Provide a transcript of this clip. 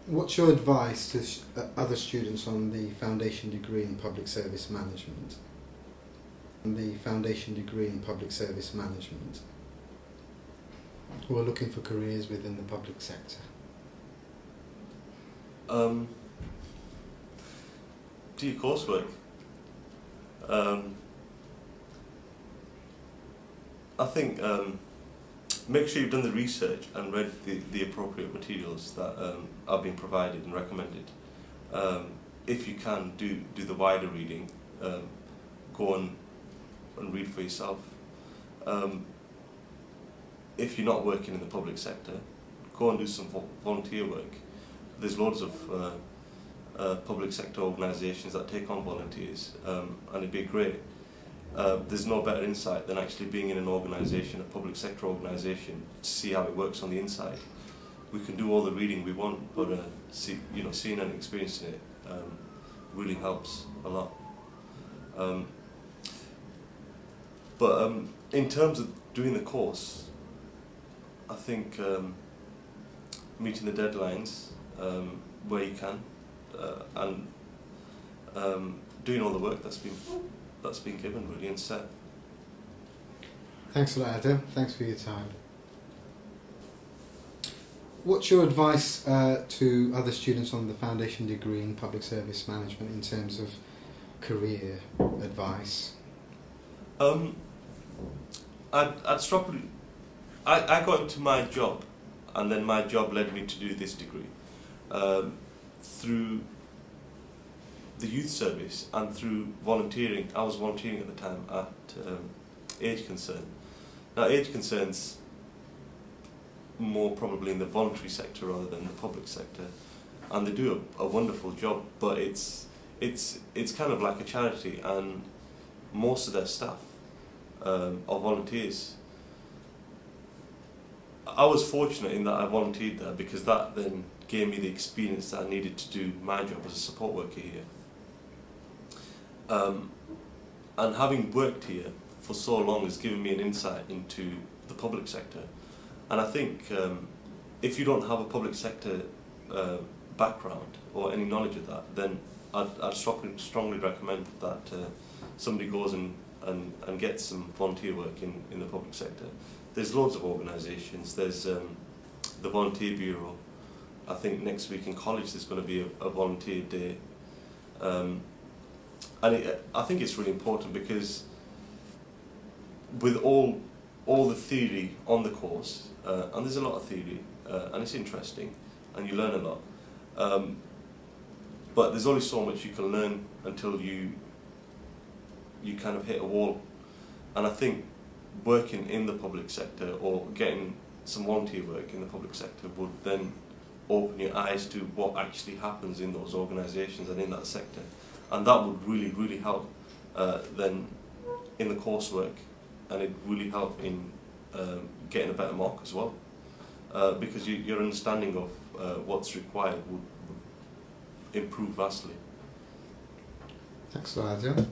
What's your advice to other students on the foundation degree in public service management? The foundation degree in public service management, who are looking for careers within the public sector? Do your coursework. I think make sure you've done the research and read the appropriate materials that are being provided and recommended. If you can, do the wider reading. Go on and read for yourself. If you're not working in the public sector, go and do some volunteer work. There's loads of public sector organisations that take on volunteers, and it'd be great. There's no better insight than actually being in an organisation, a public sector organisation, to see how it works on the inside. We can do all the reading we want, but seeing and experiencing it really helps a lot. In terms of doing the course, I think meeting the deadlines where you can, and doing all the work that's been given really and set. Thanks for that, Adam. Thanks for your time. What's your advice to other students on the foundation degree in public service management in terms of career advice? I'd strongly. I got into my job, and then my job led me to do this degree through the youth service and through volunteering. I was volunteering at the time at Age Concern. Now, Age Concern's more probably in the voluntary sector rather than the public sector, and they do a wonderful job. But it's kind of like a charity, and most of their staff are volunteers. I was fortunate in that I volunteered there, because that then gave me the experience that I needed to do my job as a support worker here. And having worked here for so long has given me an insight into the public sector. And I think if you don't have a public sector background or any knowledge of that, then I'd strongly recommend that somebody goes and gets some volunteer work in the public sector. There's loads of organisations. There's the Volunteer Bureau. I think next week in college there's going to be a volunteer day. I think it's really important, because with all the theory on the course, and there's a lot of theory, and it's interesting, and you learn a lot, but there's only so much you can learn until you kind of hit a wall. And I think working in the public sector or getting some volunteer work in the public sector would then open your eyes to what actually happens in those organisations and in that sector, and that would really help then in the coursework, and it really help in getting a better mark as well, because your understanding of what's required would improve vastly. Thanks for that, Adam.